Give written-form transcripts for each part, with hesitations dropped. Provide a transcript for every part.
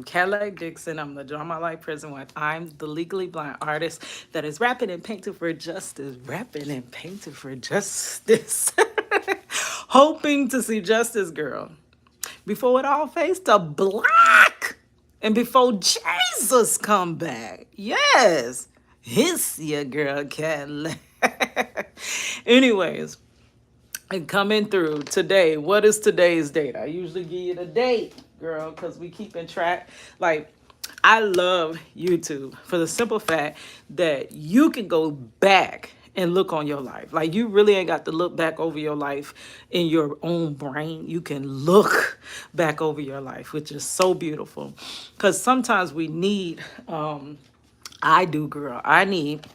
I'm Cadillac Dixon. I'm the Draw My Life Prison Wife. I'm the legally blind artist that is rapping and painting for justice, rapping and painting for justice, hoping to see justice, girl, before it all fades to black and before Jesus come back. Yes, it's your girl Cadillac. Anyways, and coming through today. What is today's date? I usually give you the date, girl, because we keeping track. Like, I love YouTube for the simple fact that you can go back and look on your life. Like, you really ain't got to look back over your life in your own brain. You can look back over your life, which is so beautiful. Because sometimes we need, I do, girl, I need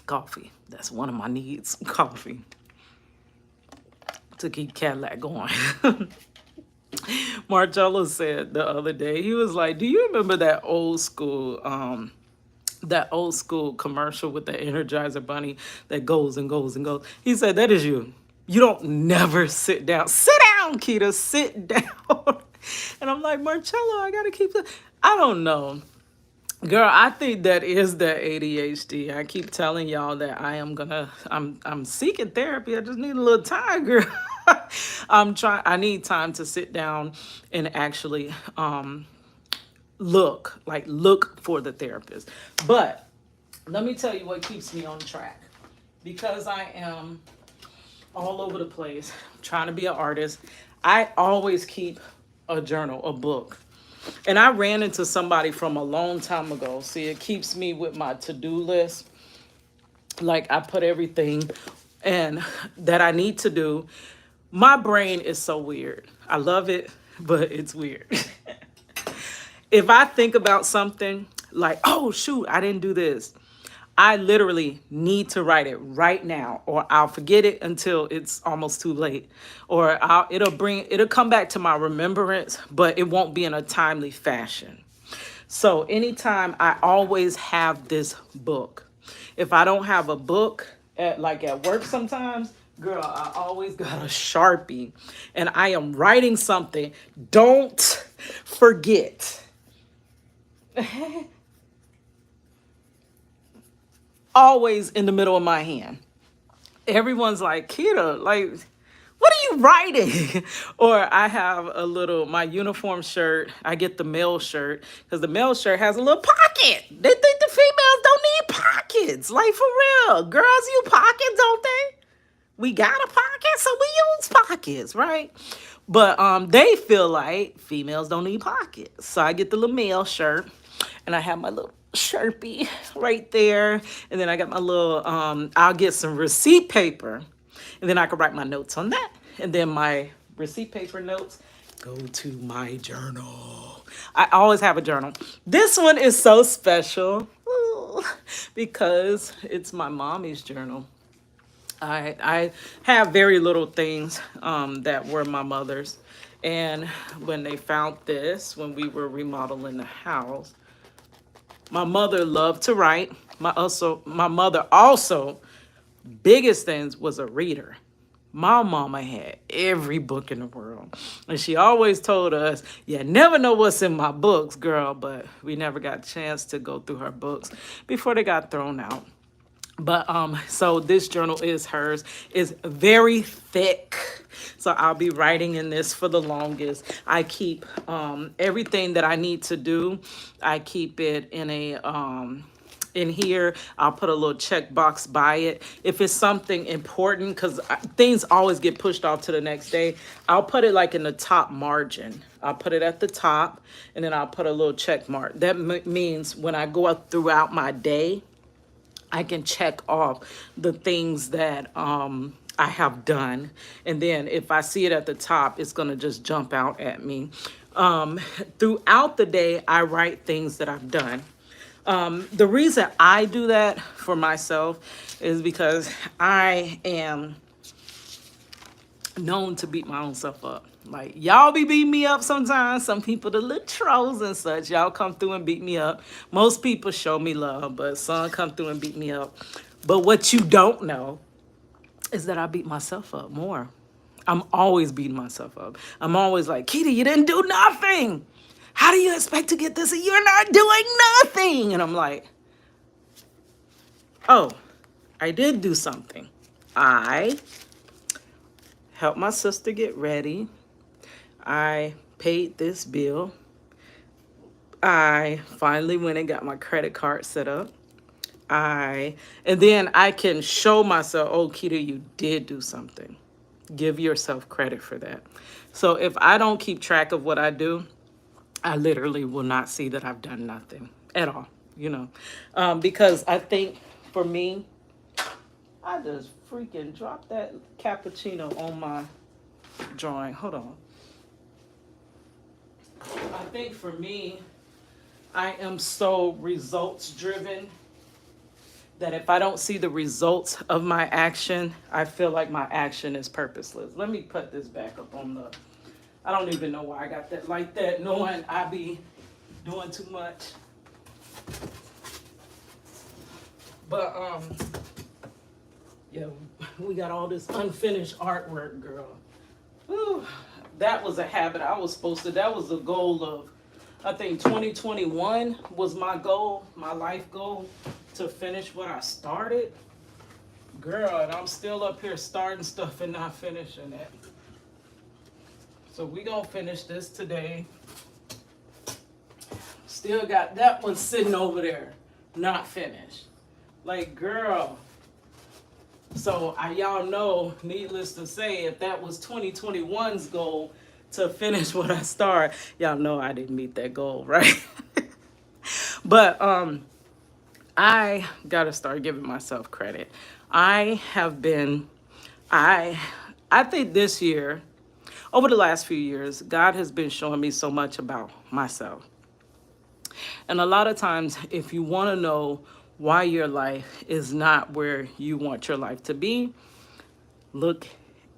coffee. That's one of my needs, coffee, to keep Cadillac going. Marcello said the other day, he was like, "Do you remember that old school commercial with the Energizer Bunny that goes and goes and goes?" He said, "That is you. You don't never sit down. Sit down, Keita. Sit down." And I'm like, Marcello, I gotta keep. I don't know. Girl, I think that is the ADHD. I keep telling y'all that I'm seeking therapy. I just need a little time, girl. I need time to sit down and actually look for the therapist. But let me tell you what keeps me on track. Because I am all over the place, trying to be an artist, I always keep a journal, a book. And I ran into somebody from a long time ago. See, it keeps me with my to-do list. Like, I put everything and that I need to do. My brain is so weird. I love it, but it's weird. If I think about something like, oh shoot, I didn't do this, I literally need to write it right now, or I'll forget it until it's almost too late, or it'll come back to my remembrance, but it won't be in a timely fashion. So anytime, I always have this book. If I don't have a book at work sometimes, girl, I always got a Sharpie and I am writing something. Don't forget. Always in the middle of my hand. Everyone's like, Keita, like, what are you writing? Or I have my uniform shirt. I get the male shirt because the male shirt has a little pocket. They think the females don't need pockets. Like, for real. Girls use pockets, don't they? We got a pocket, so we use pockets, right? But they feel like females don't need pockets. So I get the little male shirt and I have my little Sharpie right there. And then I got my little, I'll get some receipt paper and then I can write my notes on that. And then my receipt paper notes go to my journal. I always have a journal. This one is so special because it's my mommy's journal. I have very little things that were my mother's. And when they found this, when we were remodeling the house, my mother loved to write. My mother also, biggest things, was a reader. My mama had every book in the world. And she always told us, you never know what's in my books, girl. But we never got a chance to go through her books before they got thrown out. But so this journal is hers. It's very thick. So I'll be writing in this for the longest. I keep everything that I need to do. I keep it in here. I'll put a little check box by it. If it's something important, because things always get pushed off to the next day, I'll put it like in the top margin. I'll put it at the top and then I'll put a little check mark. That means when I go up throughout my day, I can check off the things that I have done. And then if I see it at the top, it's going to just jump out at me. Throughout the day, I write things that I've done. The reason I do that for myself is because I am known to beat my own self up. Like, y'all be beating me up sometimes. Some people, the little trolls and such, y'all come through and beat me up. Most people show me love, but some come through and beat me up. But what you don't know is that I beat myself up more. I'm always beating myself up. I'm always like, Keita, you didn't do nothing. How do you expect to get this? You're not doing nothing. And I'm like, oh, I did do something. I helped my sister get ready. I paid this bill. I finally went and got my credit card set up. And then I can show myself, oh, Keita, you did do something. Give yourself credit for that. So if I don't keep track of what I do, I literally will not see that I've done nothing at all, because I think for me, I just freaking dropped that cappuccino on my drawing. Hold on. I think for me, I am so results driven that if I don't see the results of my action, I feel like my action is purposeless. Let me put this back up on the, I don't even know why I got that like that, knowing I be doing too much. But, yeah, we got all this unfinished artwork, girl. Whew, that was a habit I was supposed to, that was the goal of, I think 2021 was my goal, my life goal, to finish what I started. Girl, and I'm still up here starting stuff and not finishing it. So we gonna finish this today. Still got that one sitting over there, not finished. Like, girl. So y'all know, needless to say, if that was 2021's goal to finish what I started, y'all know I didn't meet that goal, right? But I gotta start giving myself credit. I think this year, over the last few years, God has been showing me so much about myself. And a lot of times, if you want to know why your life is not where you want your life to be, look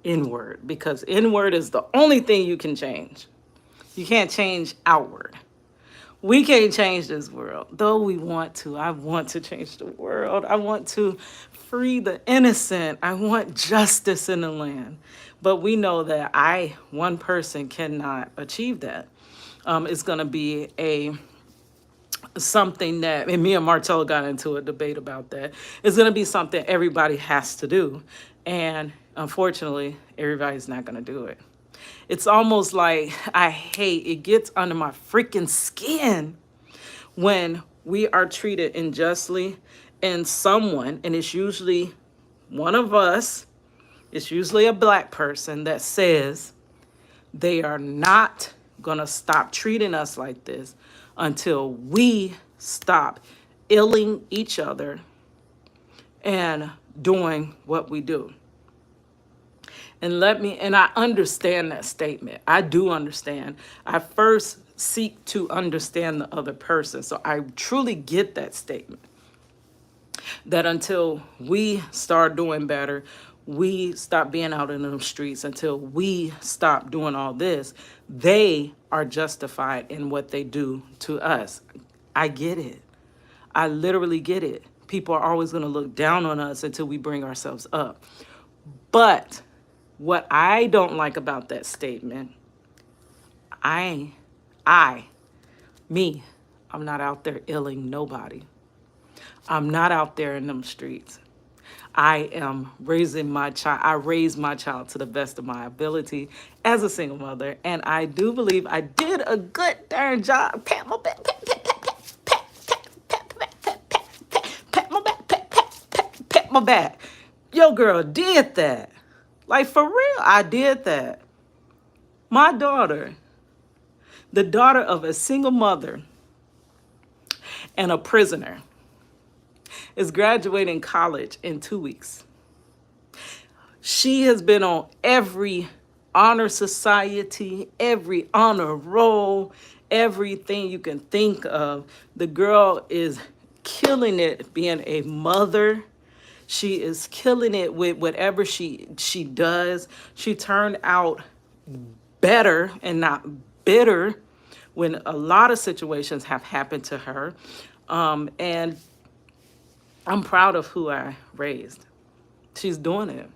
inward, because inward is the only thing you can change. You can't change outward. We can't change this world, though we want to. I want to change the world. I want to free the innocent. I want justice in the land. But we know that one person cannot achieve that. It's going to be something that, and me and Martello got into a debate about that. It's going to be something everybody has to do. And unfortunately, everybody's not going to do it. It's almost like it gets under my freaking skin when we are treated unjustly and and it's usually one of us, it's usually a Black person that says they are not going to stop treating us like this until we stop illing each other and doing what we do. And I understand that statement. I do understand. I first seek to understand the other person. So I truly get that statement. That until we start doing better, we stop being out in the streets, until we stop doing all this, they are justified in what they do to us. I get it. I literally get it. People are always going to look down on us until we bring ourselves up. But what I don't like about that statement, I'm not out there illing nobody. I'm not out there in them streets. I am raising my child. I raised my child to the best of my ability as a single mother. And I do believe I did a good darn job. Pat my back, pat my back, pat my back. Yo, girl did that. Like, for real, I did that. My daughter, the daughter of a single mother and a prisoner, is graduating college in 2 weeks. She has been on every honor society, every honor roll, everything you can think of. The girl is killing it being a mother. She is killing it with whatever she does. She turned out better and not bitter when a lot of situations have happened to her. And I'm proud of who I raised. She's doing it.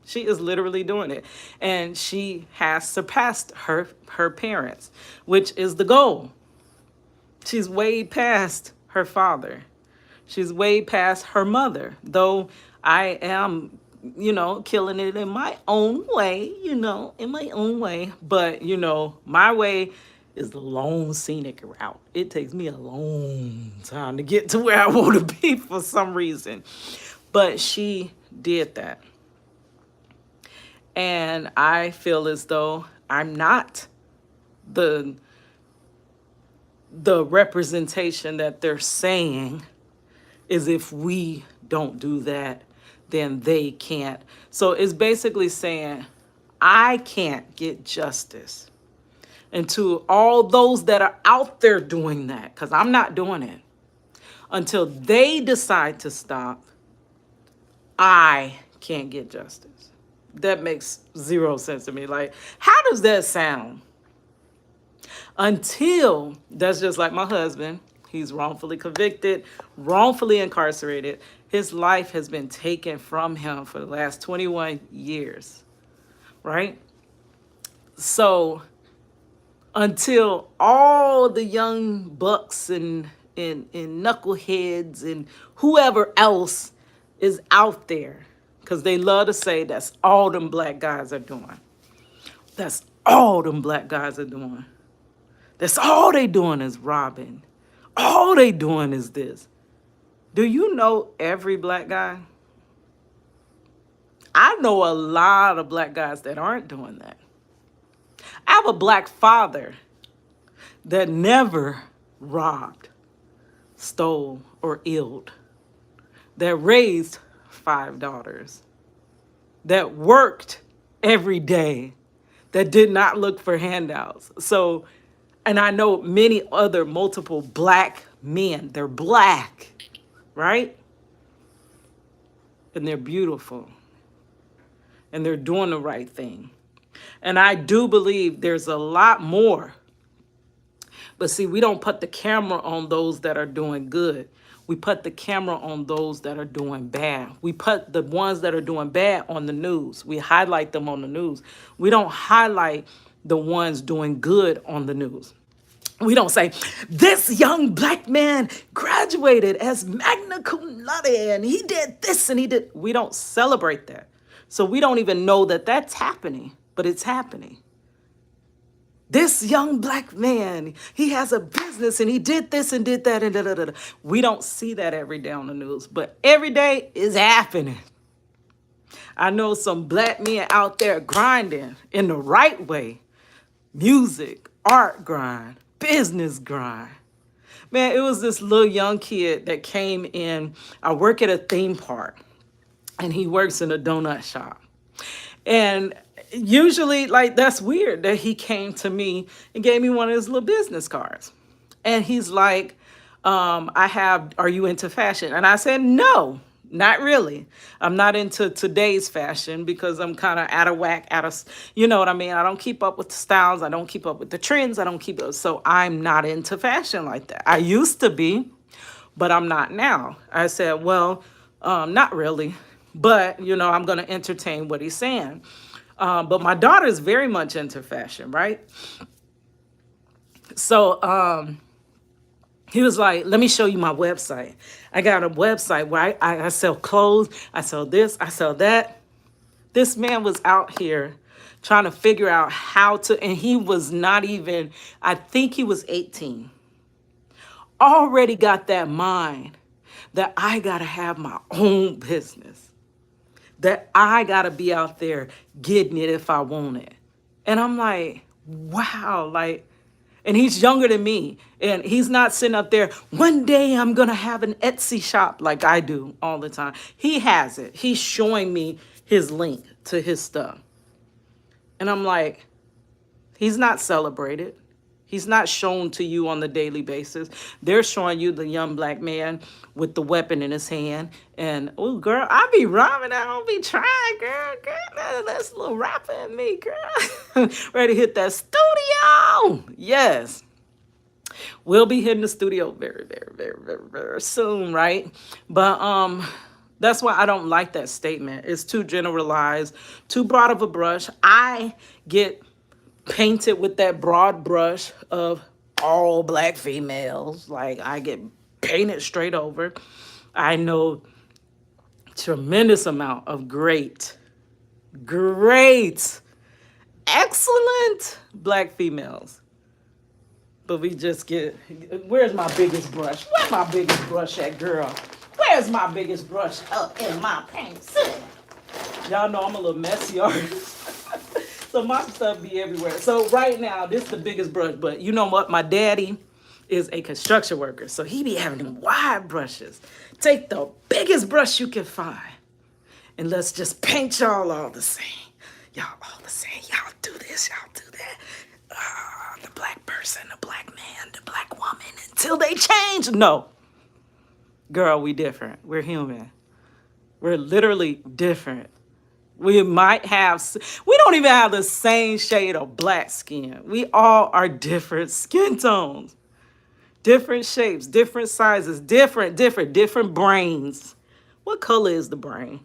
She is literally doing it. And she has surpassed her parents, which is the goal. She's way past her father. She's way past her mother, though I am, killing it in my own way, in my own way. But, my way is the long scenic route. It takes me a long time to get to where I want to be for some reason. But she did that. And I feel as though I'm not the representation that they're saying is if we don't do that, then they can't. So it's basically saying, I can't get justice. And to all those that are out there doing that, because I'm not doing it, until they decide to stop, I can't get justice. That makes zero sense to me. Like, how does that sound? Until, that's just like my husband. He's wrongfully convicted, wrongfully incarcerated. His life has been taken from him for the last 21 years, right? So until all the young bucks and knuckleheads and whoever else is out there, because they love to say that's all them black guys are doing. That's all them black guys are doing. That's all they doing is robbing. All they doing is this. Do you know every black guy? I know a lot of black guys that aren't doing that. I have a black father that never robbed, stole, or illed, that raised 5 daughters, that worked every day, that did not look for handouts. So, and I know many other multiple black men. They're black, right? And they're beautiful. And they're doing the right thing. And I do believe there's a lot more. But see, we don't put the camera on those that are doing good. We put the camera on those that are doing bad. We put the ones that are doing bad on the news. We highlight them on the news. We don't highlight the ones doing good on the news. We don't say, this young black man graduated as magna cum laude and he did this and he did. We don't celebrate that. So we don't even know that that's happening, but it's happening. This young black man, he has a business and he did this and did that and da da da. We don't see that every day on the news, but every day is happening. I know some black men out there grinding in the right way. Music, art grind, business grind. Man, it was this little young kid that came in. I work at a theme park and he works in a donut shop. And usually, like, that's weird that he came to me and gave me one of his little business cards. And he's like, are you into fashion? And I said, no, not really. I'm not into today's fashion because I'm kind of out of whack, you know what I mean? I don't keep up with the styles. I don't keep up with the trends. I don't keep up. So I'm not into fashion like that. I used to be, but I'm not now. I said, well, not really. But, I'm going to entertain what he's saying. But my daughter is very much into fashion, right? So he was like, let me show you my website. I got a website where I sell clothes. I sell this. I sell that. This man was out here trying to figure out how to, and he was not even, I think he was 18. Already got that mind that I got to have my own business. That I got to be out there getting it if I want it. And I'm like, wow, and he's younger than me. And he's not sitting up there, one day I'm going to have an Etsy shop like I do all the time. He has it. He's showing me his link to his stuff. And I'm like, he's not celebrated. He's not shown to you on the daily basis. They're showing you the young black man with the weapon in his hand. And, oh, girl, I be rhyming. I don't be trying, girl. That's a little rapper in me, girl. Ready to hit that studio. Yes. We'll be hitting the studio very, very, very, very, very soon, right? But That's why I don't like that statement. It's too generalized, too broad of a brush. I get painted with that broad brush of all black females. Like, I get painted straight over. I know tremendous amount of great, excellent black females. But we just get, where's my biggest brush? Where's my biggest brush at, girl? Where's my biggest brush up in my pencil? Y'all know I'm a little messy artist. So my stuff be everywhere. So right now, this is the biggest brush. But you know what? My daddy is a construction worker. So he be having them wide brushes. Take the biggest brush you can find. And let's just paint y'all all the same. Y'all all the same. Y'all do this, y'all do that. The black person, the black man, the black woman, until they change. No. Girl, we different. We're human. We're literally different. We might have, we don't even have the same shade of black skin. We all are different skin tones, different shapes, different sizes, different brains. What color is the brain?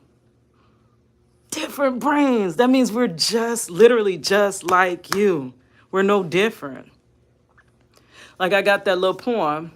Different brains. That means we're just literally just like you. We're no different. Like I got that little poem.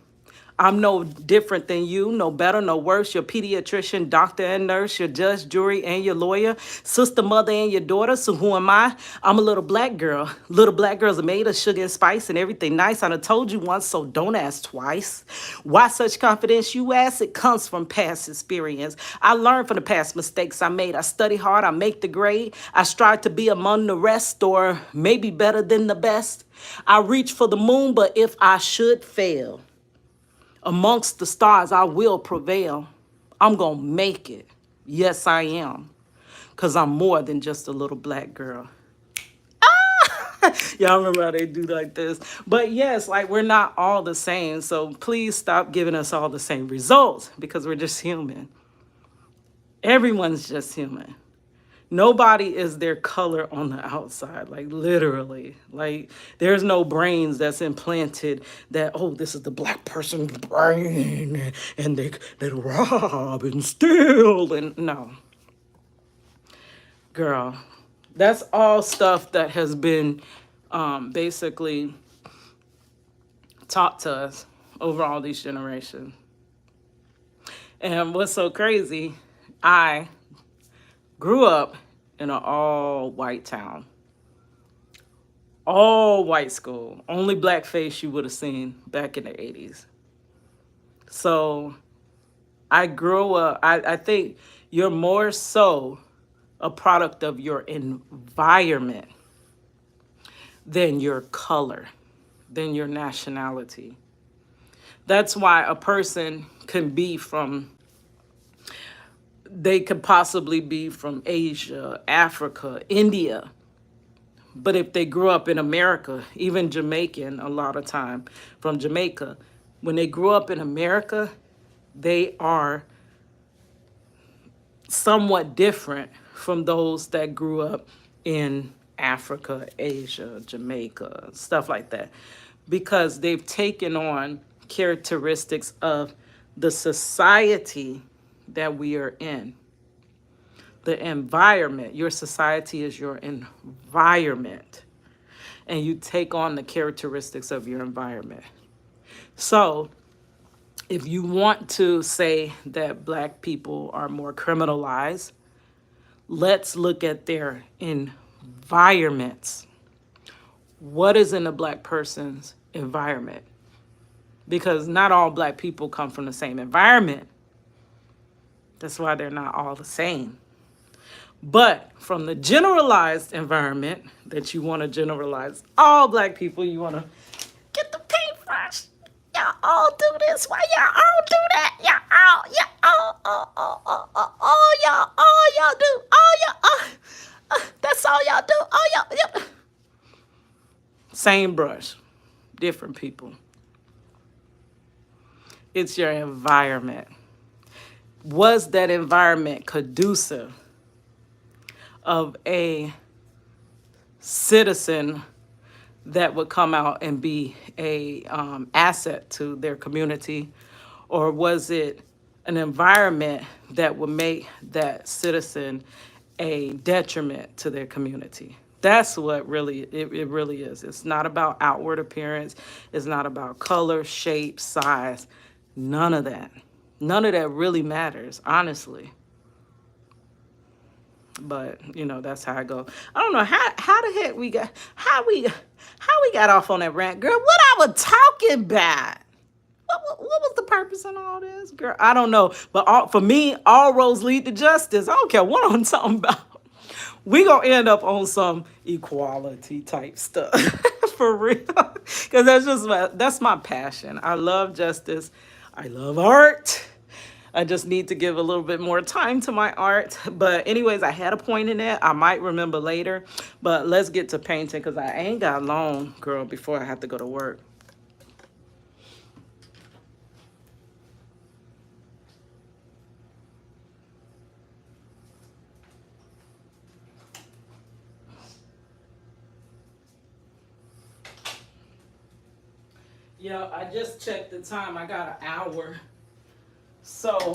I'm no different than you, no better, no worse. Your pediatrician, doctor, and nurse, your judge, jury, and your lawyer, sister, mother, and your daughter. So who am I? I'm a little black girl. Little black girls are made of sugar and spice and everything nice. I done told you once, so don't ask twice. Why such confidence, you ask? It comes from past experience. I learned from the past mistakes I made. I study hard, I make the grade. I strive to be among the rest, or maybe better than the best. I reach for the moon, but if I should fail, amongst the stars, I will prevail. I'm going to make it. Yes, I am. Because I'm more than just a little black girl. Y'all remember how they do like this? But yes, like we're not all the same. So please stop giving us all the same results because we're just human. Everyone's just human. Nobody is their color on the outside, like literally. Like there's no brains that's implanted that, oh, this is the black person's brain and they rob and steal and no. Girl, that's all stuff that has been basically taught to us over all these generations. And what's so crazy, I grew up in an all-white town. All-white school. Only black face you would have seen back in the 80s. So I grew up, I think you're more so a product of your environment than your color, than your nationality. That's why a person can be from, they could possibly be from Asia, Africa, India. But if they grew up in America, even Jamaican a lot of time from Jamaica, when they grew up in America, they are somewhat different from those that grew up in Africa, Asia, Jamaica, stuff like that. Because they've taken on characteristics of the society that we are in. The environment, your society is your environment. And you take on the characteristics of your environment. So if you want to say that black people are more criminalized, let's look at their environments. What is in a black person's environment? Because not all black people come from the same environment. That's why they're not all the same. But from the generalized environment that you want to generalize all black people, you want to get the paintbrush. Y'all all do this. Why y'all all do that? All y'all do. That's all y'all do. Y'all. Same brush, different people. It's your environment. Was that environment conducive of a citizen that would come out and be a asset to their community? Or was it an environment that would make that citizen a detriment to their community. That's what really it really is. It's not about outward appearance. It's not about color, shape, size. None of that. None of that really matters, honestly. But that's how I go. I don't know how the heck we got off on that rant, girl. What I was talking about? What was the purpose in all this, girl? I don't know. But for me, all roads lead to justice. I don't care what I'm talking about. We gonna end up on some equality type stuff for real, because that's my passion. I love justice. I love art. I just need to give a little bit more time to my art. But anyways, I had a point in that. I might remember later. But let's get to painting because I ain't got long, girl, before I have to go to work. Yeah, I just checked the time. I got an hour. So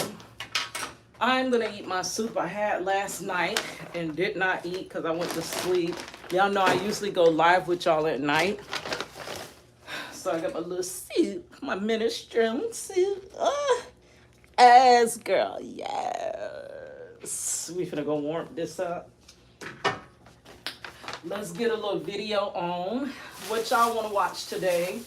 I'm going to eat my soup I had last night and did not eat because I went to sleep. Y'all know I usually go live with y'all at night. So I got my little soup, my minestrone soup. Yes, girl, yes. We finna go warm this up. Let's get a little video on. What y'all want to watch today?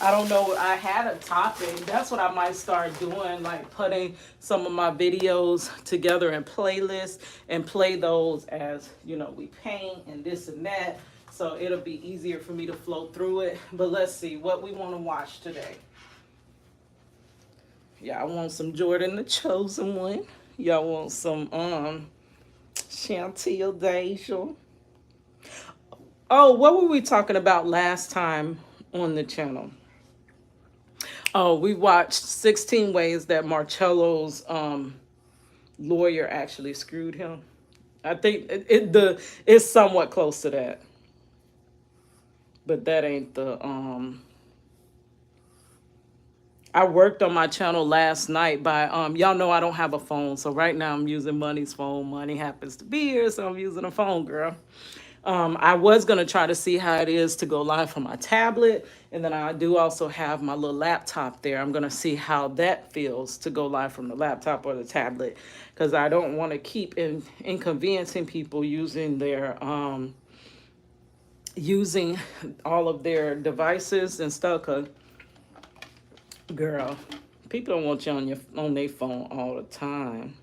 I don't know. I had a topic. That's what I might start doing, like putting some of my videos together in playlists and play those as, we paint and this and that. So it'll be easier for me to flow through it. But let's see what we want to watch today. Y'all want some Jordan the Chosen One? Y'all want some Chantel Deja? Oh, what were we talking about last time on the channel? Oh, we watched 16 ways that Marcello's lawyer actually screwed him. I think it's somewhat close to that. But that ain't the I worked on my channel last night by y'all know I don't have a phone, so right now I'm using Money's phone. Money happens to be here, so I'm using a phone, girl. I was going to try to see how it is to go live from my tablet. And then I do also have my little laptop there. I'm going to see how that feels to go live from the laptop or the tablet. Because I don't want to keep inconveniencing people using using all of their devices and stuff. Because, girl, people don't want you on their phone all the time.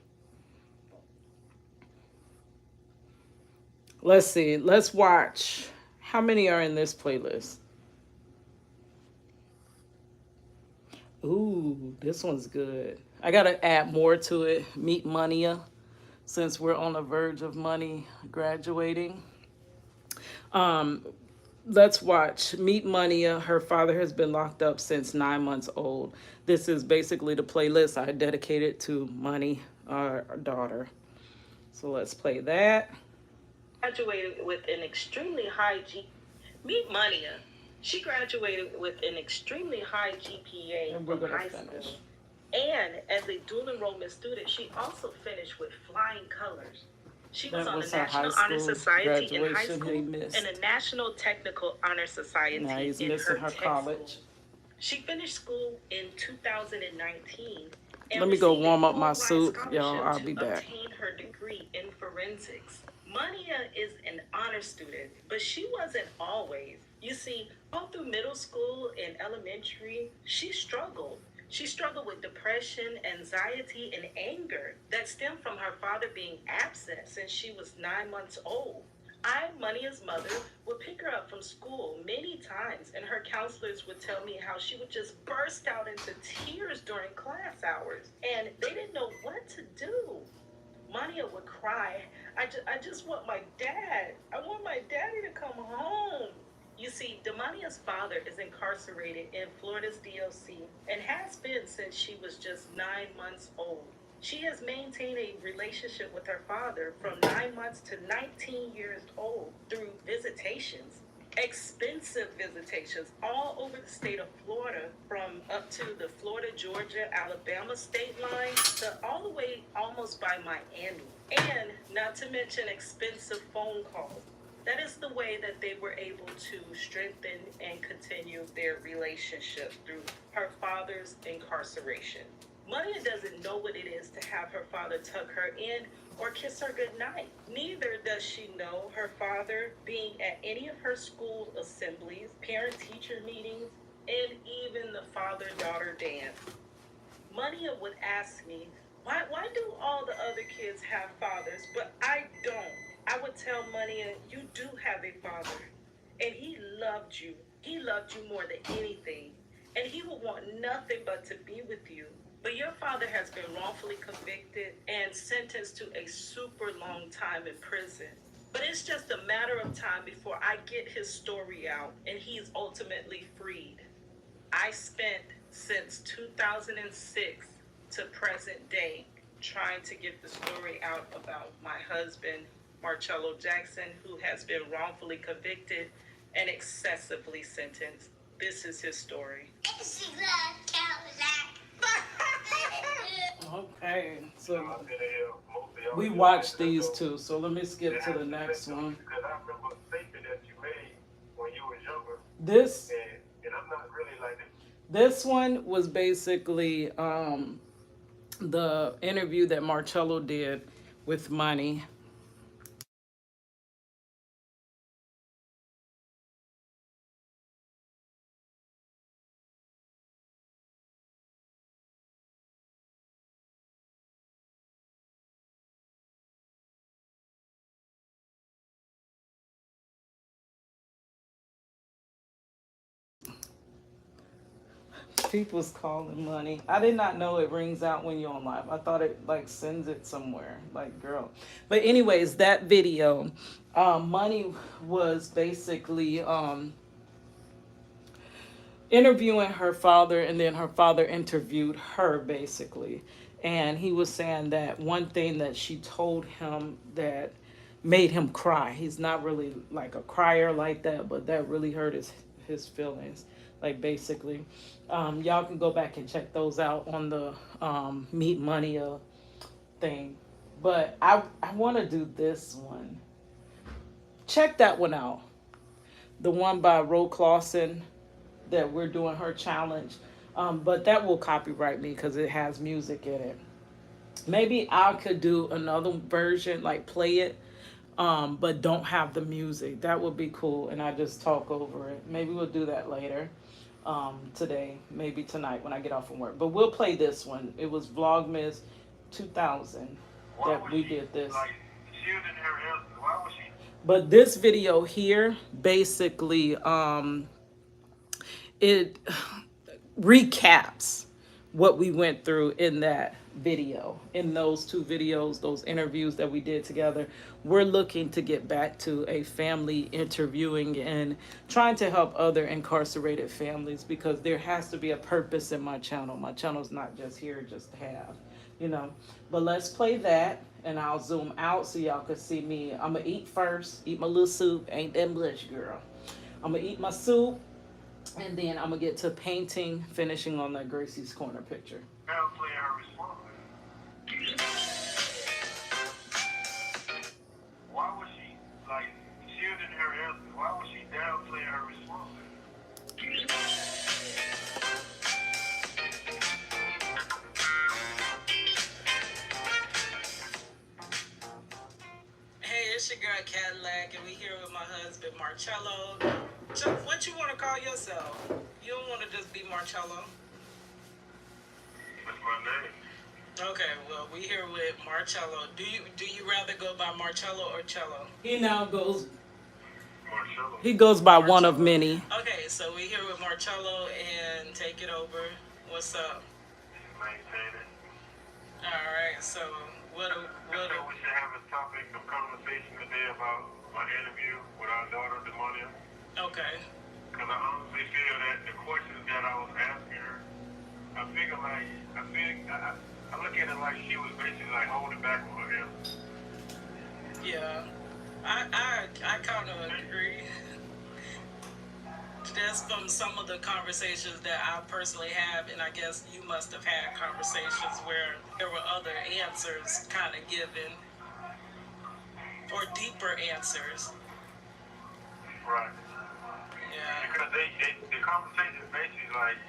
Let's see. Let's watch. How many are in this playlist? Ooh, this one's good. I got to add more to it. Meet Monia, since we're on the verge of Money graduating. Let's watch Meet Monia. Her father has been locked up since 9 months old. This is basically the playlist I dedicated to Money, our daughter. So let's play that. Graduated with an extremely high Meet Monia. She graduated with an extremely high GPA from high school. And as a dual enrollment student, she also finished with flying colors. She was on the National Honor Society in high school and a National Technical Honor Society in her college. She finished school in 2019. Let me go warm up my soup, y'all. I'll be back. Obtained her degree in forensics. Monia is an honor student, but she wasn't always. You see, all through middle school and elementary, she struggled. She struggled with depression, anxiety, and anger that stemmed from her father being absent since she was 9 months old. Monia's mother, would pick her up from school many times, and her counselors would tell me how she would just burst out into tears during class hours, and they didn't know what to do. Monia would cry, I just want my dad. I want my daddy to come home. You see, Demonia's father is incarcerated in Florida's DOC and has been since she was just 9 months old. She has maintained a relationship with her father from 9 months to 19 years old through visitations. expensive visitations all over the state of Florida, from up to the Florida, Georgia, Alabama state line to all the way almost by Miami. And not to mention expensive phone calls. That is the way that they were able to strengthen and continue their relationship through her father's incarceration. Maya doesn't know what it is to have her father tuck her in or kiss her goodnight. Neither does she know her father being at any of her school assemblies, parent-teacher meetings, and even the father-daughter dance. Mania would ask me, why do all the other kids have fathers, but I don't? I would tell Mania, you do have a father, and he loved you. He loved you more than anything, and he would want nothing but to be with you. But your father has been wrongfully convicted and sentenced to a super long time in prison. But it's just a matter of time before I get his story out and he's ultimately freed. I spent since 2006 to present day trying to get the story out about my husband, Marcello Jackson, who has been wrongfully convicted and excessively sentenced. This is his story. Okay, so we watched these two, so let me skip to the next one. Because I remember a statement that you made when you were younger, This and I'm not really like this. this one was basically the interview that Marcello did with Money. People's calling Money. I did not know it rings out when you're on live. I thought it like sends it somewhere. Like, girl. But anyways, that video, Money was basically interviewing her father, and then her father interviewed her basically. And he was saying that one thing that she told him that made him cry. He's not really like a crier like that, but that really hurt his feelings. Like, basically, y'all can go back and check those out on the Meet Money thing. But I want to do this one. Check that one out. The one by Ro Clausen, that we're doing her challenge. But that will copyright me because it has music in it. Maybe I could do another version, like play it, but don't have the music. That would be cool, and I just talk over it. Maybe we'll do that later, today, maybe tonight when I get off from work. But we'll play this one. It was Vlogmas 2000 that we did this. Like, shielding her answers. Why was she? But this video here, basically, it recaps what we went through in that video, in those two videos, those interviews that we did together. We're looking to get back to a family interviewing and trying to help other incarcerated families, because there has to be a purpose in my channel. My channel's not just here just to have, you know. But let's play that, and I'll zoom out so y'all can see me. I'm gonna eat first, eat my little soup. Ain't that much, girl. I'm gonna eat my soup, and then I'm gonna get to painting, finishing on that Gracie's Corner picture. Downplay her response. Why was she like shielding her answers? Why was she downplaying her response? Hey, it's your girl Cadillac, and we here with my husband Marcello. What you want to call yourself? You don't want to just be Marcello. That's my name. Okay, well, we here with Marcello. Do you rather go by Marcello or Cello? He now goes. Marcello. He goes by Marcello. One of many. Okay, so we here with Marcello, and take it over. What's up? Maintain it. All right. So what? So we should have a topic of conversation today about my interview with our daughter, Demonia. Okay. Because I honestly feel that the questions that I was asking her, I look at it like she was basically like holding back on her answer. Yeah, I kind of agree. Just from some of the conversations that I personally have, and I guess you must have had conversations where there were other answers kind of given, or deeper answers. Right. Yeah. Because the conversation is basically like,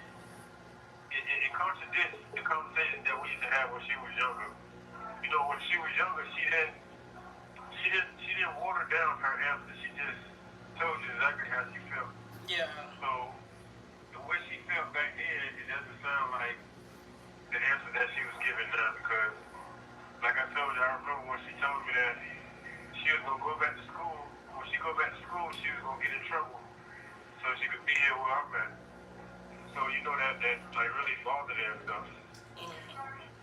it contradicts the conversation that we used to have when she was younger. You know, when she was younger, she didn't water down her answer. She just told you exactly how she felt. Yeah. So the way she felt back then, it doesn't sound like the answer that she was giving now. Because, like I told you, I remember when she told me that she was gonna go back to school. When she go back to school, she was gonna get in trouble so she could be here where I'm at. So you know that like really bothered her and stuff.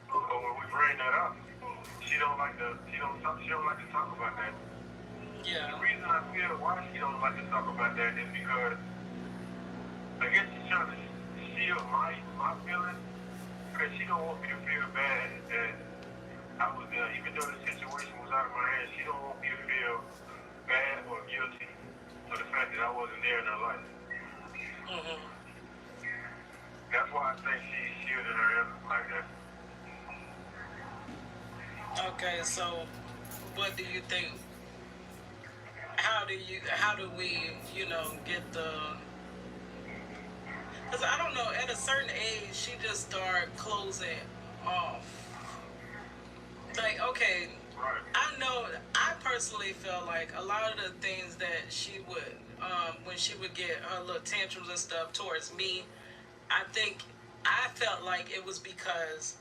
But when we bring that up, she don't like to talk about that. Yeah. The reason I feel why she don't like to talk about that is because I guess she's trying to shield my feelings, because she don't want me to feel bad that I was there, even though the situation was out of my hands. She don't want me to feel bad or guilty for the fact that I wasn't there in her life. Mm-hmm. That's why I think she's shielding her answers like that. Okay, so what do you think? How do we, get the? Because I don't know. At a certain age, she just start closing off. Like, okay, Right. I know. I personally feel like a lot of the things that she would, when she would get her little tantrums and stuff towards me, I think I felt like it was because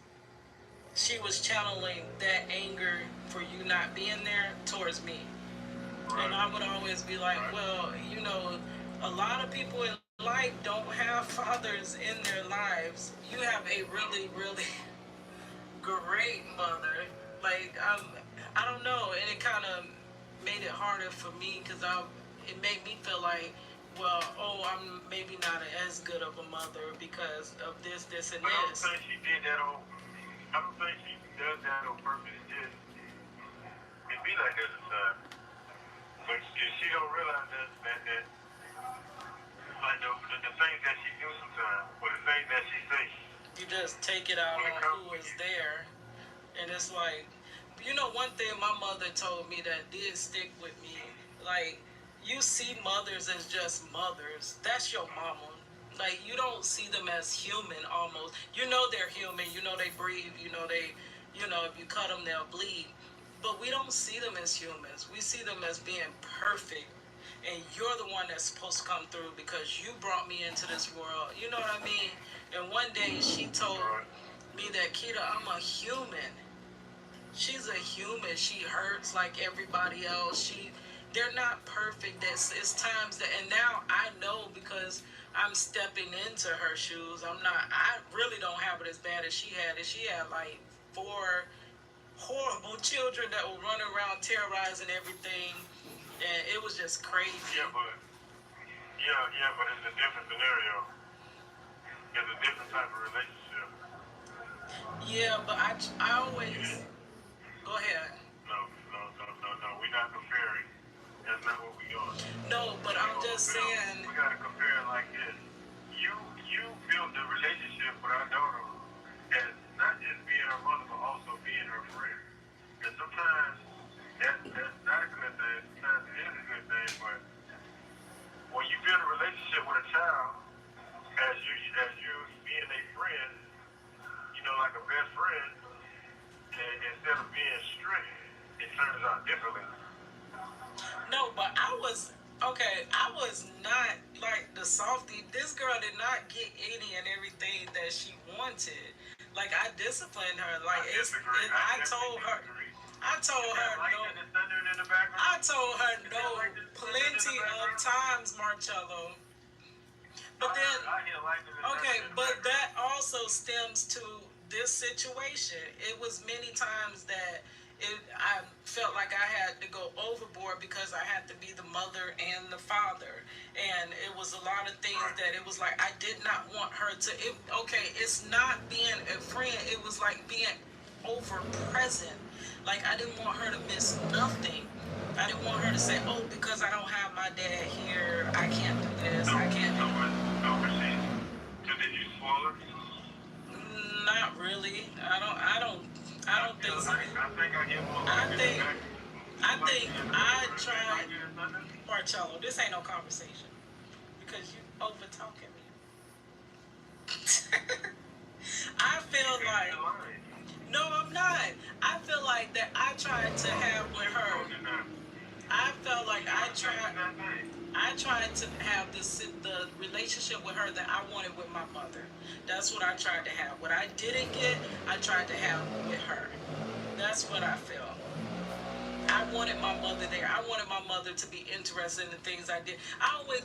she was channeling that anger for you not being there towards me. And I would always be like, well, a lot of people in life don't have fathers in their lives. You have a really, really great mother. Like, I don't know. And it kind of made it harder for me because it made me feel like, well, I'm maybe not as good of a mother because of this, and But I don't this. think she did that on. I don't think she does that on purpose. Just it be like that sometimes. But she don't realize that like the things that she do sometimes, or the things that she says. You just take it out on who is there. And it's like, one thing my mother told me that did stick with me, like, you see mothers as just mothers. That's your mama. Like, you don't see them as human almost. They're human. They breathe. If you cut them, they'll bleed. But we don't see them as humans. We see them as being perfect. And you're the one that's supposed to come through because you brought me into this world. You know what I mean? And one day she told me that, Kita, I'm a human. She's a human. She hurts like everybody else. They're not perfect. It's times that, and now I know because I'm stepping into her shoes. I really don't have it as bad as she had it. She had like 4 horrible children that were running around terrorizing everything, and it was just crazy. Yeah, but it's a different scenario. It's a different type of relationship. Yeah, but I always go ahead. No. We're not comparing. That's not what we're doing. No, but I'm just saying. We gotta compare it like this. You built the relationship with our daughter as not just being her mother, but also being her friend. And sometimes that's not a good thing. Sometimes it is a good thing. But when you build a relationship with a child, as you being a friend, like a best friend, and instead of being strict, it turns out differently. No, but I was not like the softie. This girl did not get any and everything that she wanted. Like, I disciplined her. Like, I told her no plenty of times, Marcello. But then, okay, but that also stems to this situation. It was many times that I felt like I had to go overboard because I had to be the mother and the father. And it was a lot of things that it was like I did not want her to. It's not being a friend. It was like being over present. Like, I didn't want her to miss nothing. I didn't want her to say, oh, because I don't have my dad here, I can't do this, So, I can't so do what, so what she, so did you spoil her? Not really. I don't think so. I think I get more I like think, that. I think I tried, Like it or nothing. Marcello, this ain't no conversation because you over talking me. I feel like, You're lying. no, I'm not. I feel like that I tried to have with her. No, you're not. I felt like You're not lying. I tried to have the relationship with her that I wanted with my mother. That's what I tried to have. What I didn't get, I tried to have with her. That's what I feel. I wanted my mother there. I wanted my mother to be interested in the things I did.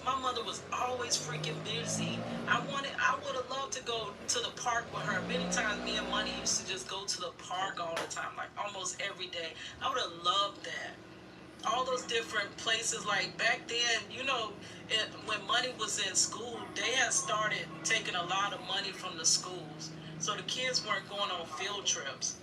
My mother was always freaking busy. I would have loved to go to the park with her. Many times me and Money used to just go to the park all the time, like almost every day. I would have loved that. All those different places, like back then, when Money was in school, they had started taking a lot of money from the schools. So the kids weren't going on field trips.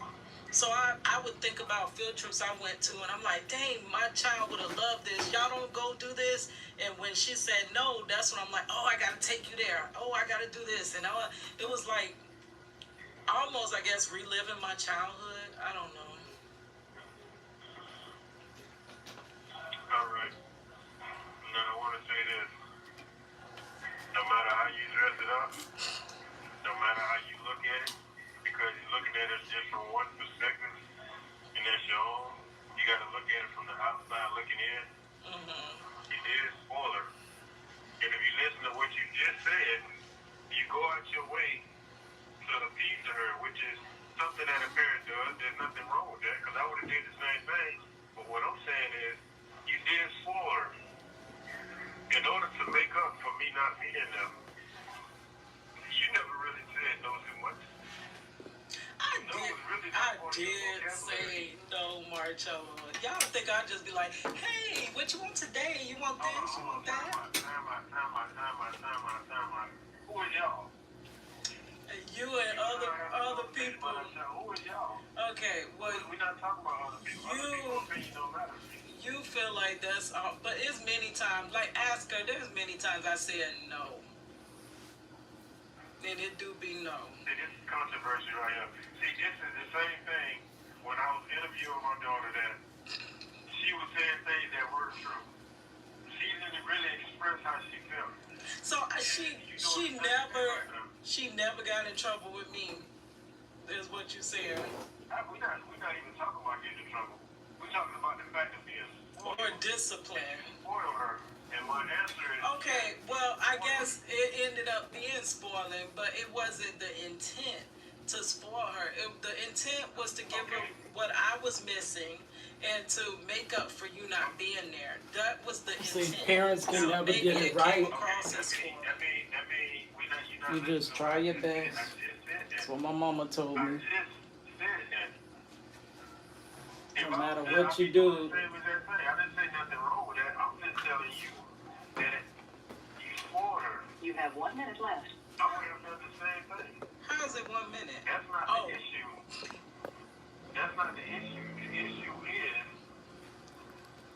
So I would think about field trips I went to, and I'm like, dang, my child would have loved this. Y'all don't go do this. And when she said no, that's when I'm like, oh, I got to take you there. Oh, I got to do this. And it was like almost, I guess, reliving my childhood. I don't know. All right. Now I want to say this. No matter how you dress it up, no matter how you look at it, because you're looking at it just from one perspective, and that's your own. You got to look at it from the outside looking in. You did spoil her. And if you listen to what you just said, you go out your way to appease her, which is something that a parent does. There's nothing wrong with that, because I would have did the same thing. But what I'm saying is, you did spoil her. In order to make up for me not being there, you never really said no too much. I did say no, Marcello. Y'all think I'd just be like, hey, what you want today? You want this? You want that? Time out. Who is y'all? You and other people. Who is y'all? Okay, well, We're not talking about other people. Other people's opinion don't matter. you feel like that's all, but it's many times, like ask her, there's many times I said no. And it do be no. See, this is controversy right here. See, this is the same thing when I was interviewing my daughter that she was saying things that weren't true. She didn't really express how she felt. So she never got in trouble with me. Is what you said. We're not even talking about getting in trouble. We're talking about the fact of being spoiled. Or discipline. Spoiled her. And my answer is... Okay, well, I guess it ended up being spoiling, but it wasn't the intent to spoil her. The intent was to give her what I was missing and to make up for you not being there. That was the intent. See, parents can never get it right. You just try your best. That's what my mama told me. No matter what you do. I didn't say nothing wrong with that. I'm just telling you that you spoiled her. You have 1 minute left. I would have done the same thing. How is it 1 minute? That's not the issue. That's not the issue. The issue is,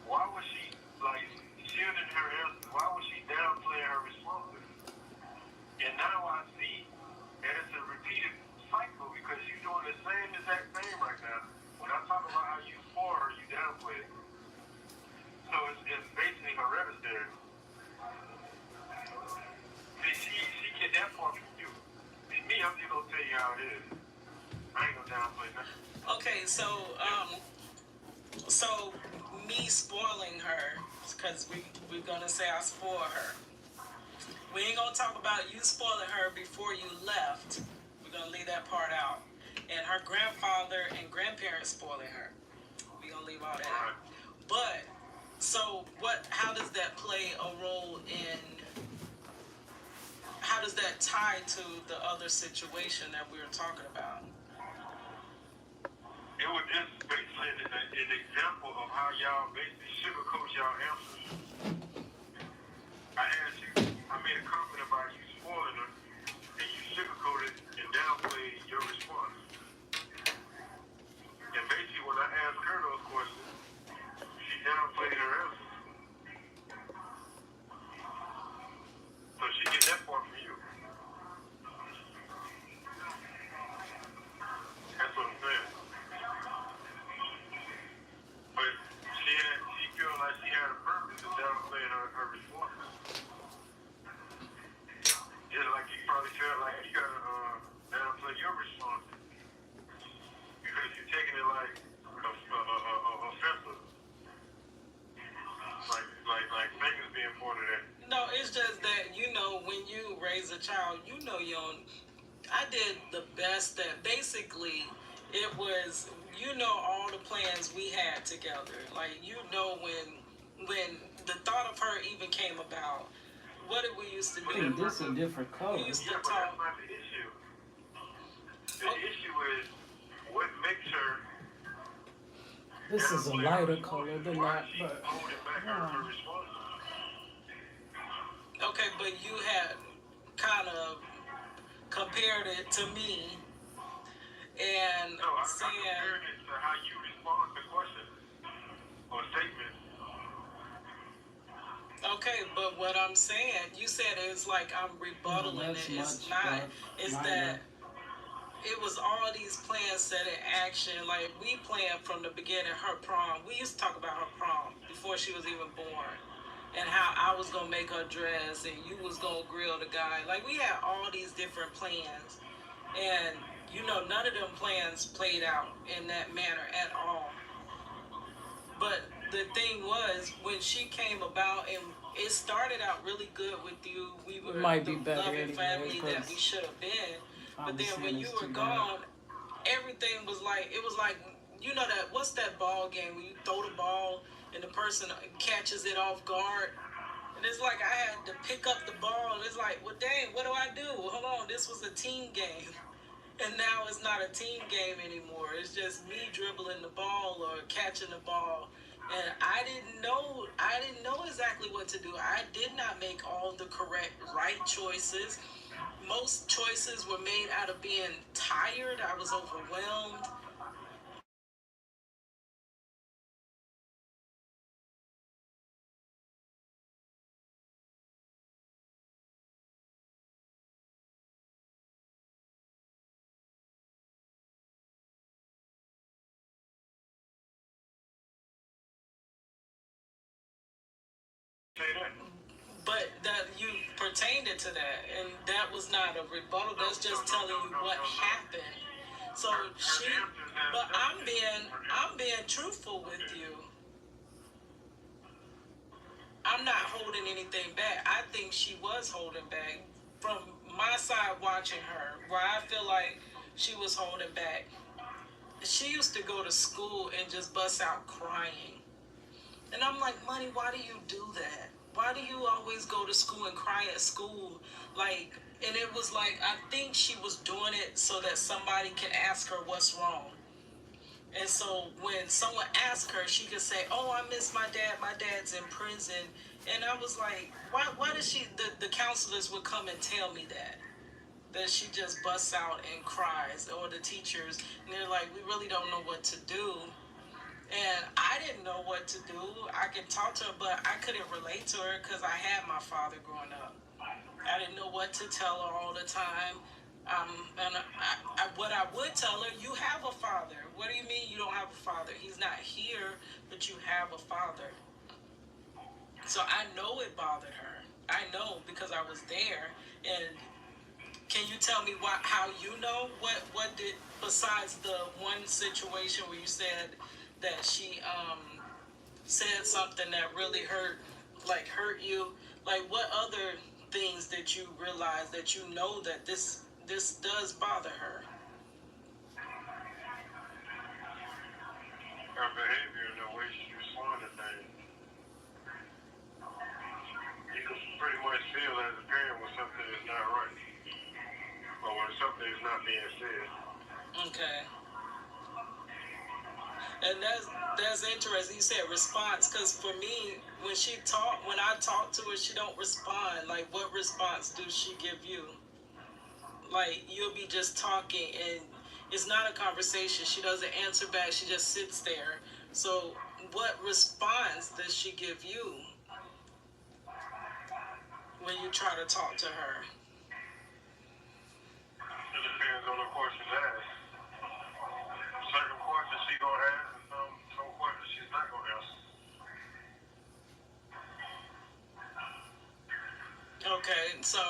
why was she, like, shielding her answer? Why was she downplaying her responsibility? And now I see that it's a repeated cycle because you're doing the same exact thing right now. When I talk about how you spoil her, you downplay it. So it's basically hereditary. See, she get that part from you. See, me, I'm just gonna tell you how it is. I ain't gonna downplay nothing. Okay, so me spoiling her, because we're gonna say I spoil her. We ain't gonna talk about you spoiling her before you left. We're gonna leave that part out. And her grandfather and grandparents spoiling her. We're gonna leave all that out. But so how does that play a role in, how does that tie to the other situation that we were talking about? It was just basically an example of how y'all basically sugarcoat y'all answers. I asked you, I made a comment about you spoiling her, and you sugarcoated and downplayed your response. And basically, when I asked her those questions, she downplayed you're responding because you're taking it like offensive, like fingers being pointed at. No, it's just that, you know, when you raise a child, you know, I did the best that basically it was, you know, all the plans we had together. Like, you know, when the thought of her even came about, what did we used to I think do? this a different color. We used to Yeah, but talk. that's not the issue. The issue is what makes her. This is a lighter color than Why that, she but holding back her response? Okay, but you had kind of compared it to me and No, I'm saying, comparing it to how you respond to questions or statements. okay, but what I'm saying, you said it's like I'm rebuttaling that's it. It's much not. It's lighter. that it was all these plans set in action. Like, we planned from the beginning her prom. We used to talk about her prom before she was even born. And how I was going to make her dress and you was going to grill the guy. Like, we had all these different plans. And, you know, none of them plans played out in that manner at all. But the thing was, when she came about, and it started out really good with you, we were might be the better loving anyway, family that 'cause we should have been. But then saying when you it's were too gone, everything was like, it was like, you know, that, what's that ball game when you throw the ball and the person catches it off guard? And it's like I had to pick up the ball, and it's like, well, dang, what do I do? Hold on, this was a team game. And now it's not a team game anymore. It's just me dribbling the ball or catching the ball. And I didn't know exactly what to do. I did not make all the correct right choices. Most choices were made out of being tired. I was overwhelmed. Say that. But that you pertained it to that, and that was not a rebuttal. That's just telling you what happened. So but I'm being truthful with you. I'm not holding anything back. I think she was holding back from my side watching her, where I feel like she was holding back. She used to go to school and just bust out crying. And I'm like, Money, why do you do that? Why do you always go to school and cry at school? Like, and it was like, I think she was doing it so that somebody can ask her what's wrong. And so when someone asked her, she could say, oh, I miss my dad. My dad's in prison. And I was like, why does the counselors would come and tell me that she just busts out and cries, or the teachers, and they're like, we really don't know what to do. And I didn't know what to do. I could talk to her, but I couldn't relate to her because I had my father growing up. I didn't know what to tell her all the time. And what I would tell her, you have a father. What do you mean you don't have a father? He's not here, but you have a father. So I know it bothered her. I know because I was there. And can you tell me how you know? What did, besides the one situation where you said that she said something that really hurt you? Like, what other things did you realize that you know that this does bother her? Her behavior and the way she responds to things. You can pretty much feel as a parent when something is not right. Or when something is not being said. Okay. And that's interesting. You said response, because for me, when I talk to her, she don't respond. Like, what response do she give you? Like, you'll be just talking, and it's not a conversation. She doesn't answer back. She just sits there. So, what response does she give you when you try to talk to her? It depends on the questions asked. Certain questions she gonna ask, and some questions she's not gonna answer. Okay, so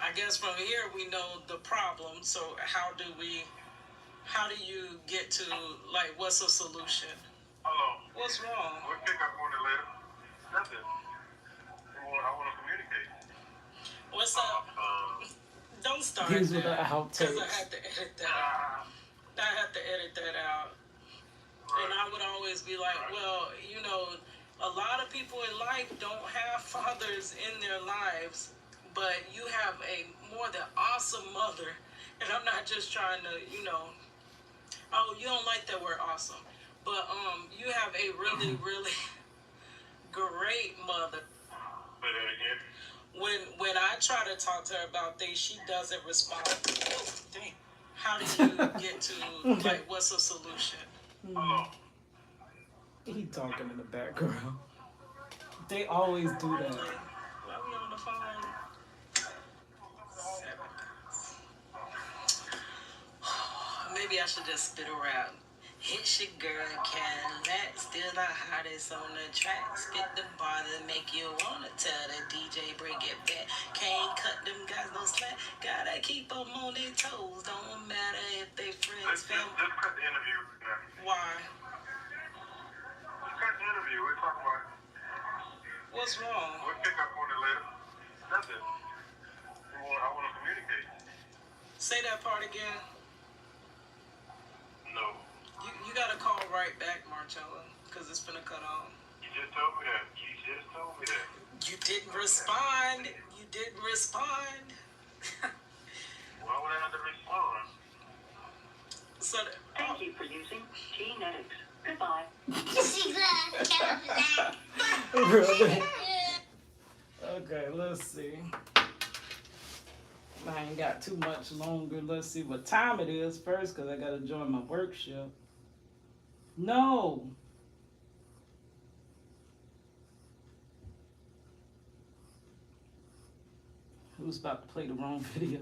I guess from here we know the problem. So how do you get to, like, what's a solution? Hello. What's wrong? We'll pick up on it later. Nothing. I want to communicate. What's up? Don't start These were the that. Because I outtakes. had to edit that out. I had to edit that out. And I would always be like, well, you know, a lot of people in life don't have fathers in their lives, but you have a more than awesome mother. And I'm not just trying to, you know, oh, you don't like that word awesome. But you have a really, really great mother. Say that again. When I try to talk to her about things, she doesn't respond. Oh, dang. How do you get to, like, what's a solution? Hello. He talking in the background. They always do that. Why we on the phone? 7 minutes. Maybe I should just spit a rap. Hit your girl Cadillac, still the hottest on the track. Spit the bar that make you wanna tell the DJ bring it back. Can't cut them guys no slack. Gotta keep them on their toes. Don't matter if they friends, Let's family. cut the interview now. Why? Let's cut the interview. We're talking about. What's wrong? We'll pick up on it later. Nothing. I want to communicate. Say that part again. No. You gotta call right back, Marcella, because it's gonna cut off. You just told me that. You didn't respond. You didn't respond. Why would I have to respond? So, Thank you for using G-Netics. Goodbye. Really? Okay, let's see. I ain't got too much longer. Let's see what time it is first, because I got to join my work shift. No. Who's about to play the wrong video?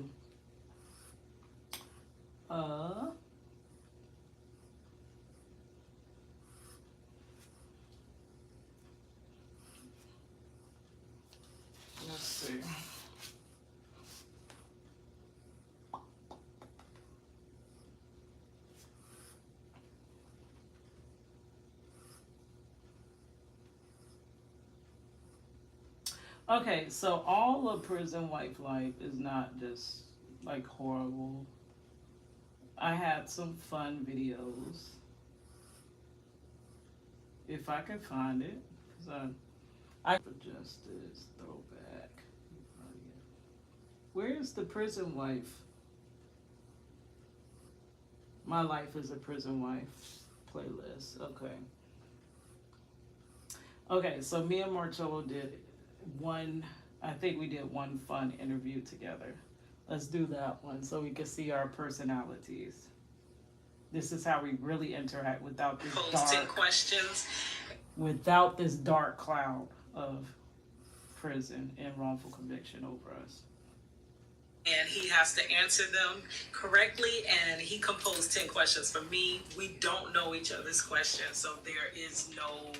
Let's see. Okay, so all of prison wife life is not just like horrible. I had some fun videos. If I can find it, because I for justice throwback. Where's the prison wife? My life as a prison wife playlist. Okay. Okay, so me and Marcello did I think we did one fun interview together. Let's do that one so we can see our personalities. This is how we really interact without this without this dark cloud of prison and wrongful conviction over us. And he has to answer them correctly, and he composed 10 questions. For me, we don't know each other's questions, so there is no,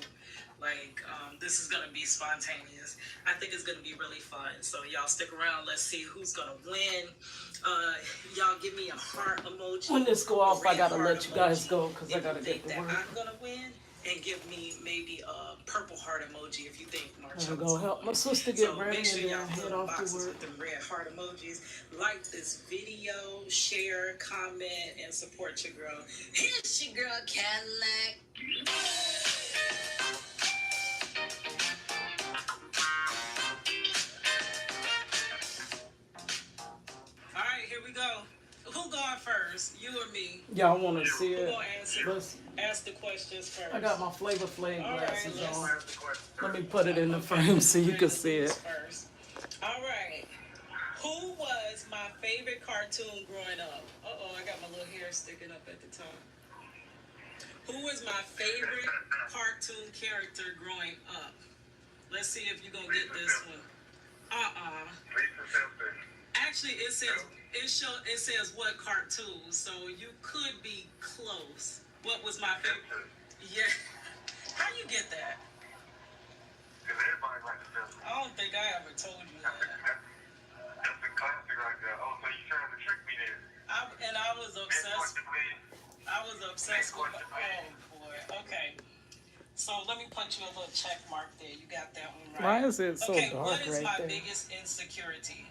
this is going to be spontaneous. I think it's going to be really fun. So y'all stick around. Let's see who's going to win. Y'all give me a heart emoji. When this go off, I got to let you guys go because I got to get to work. I'm going to win. And give me maybe a purple heart emoji if you think Marcella. I'm going to go help my sister get ready make sure and y'all then fill head the off to boxes work. with the red heart emojis. Like this video, share, comment, and support your girl. Here's your girl Cadillac. All right, here we go. Who going first? You or me? Y'all want to see Who it? gonna answer? Let's, Ask the questions first. I got my Flavor Flav All right, glasses let's- on. Let me put it in the frame so you can see it. First. All right. Who was my favorite cartoon growing up? Uh-oh, I got my little hair sticking up at the top. Who was my favorite cartoon character growing up? Let's see if you're going to get this one. Lisa Simpson. Actually, it says what cartoon, so you could be close. What was my favorite? Yeah. How you get that? Because everybody likes the Simpsons. I don't think I ever told you that. That's a classic right there. Oh, so you trying to trick me then? I was Next obsessed. question, please. I was obsessed with. Next Oh question, boy. Okay. So let me put you a little check mark there. You got that one right. Why is it so Okay, dark what is right my there? biggest insecurity?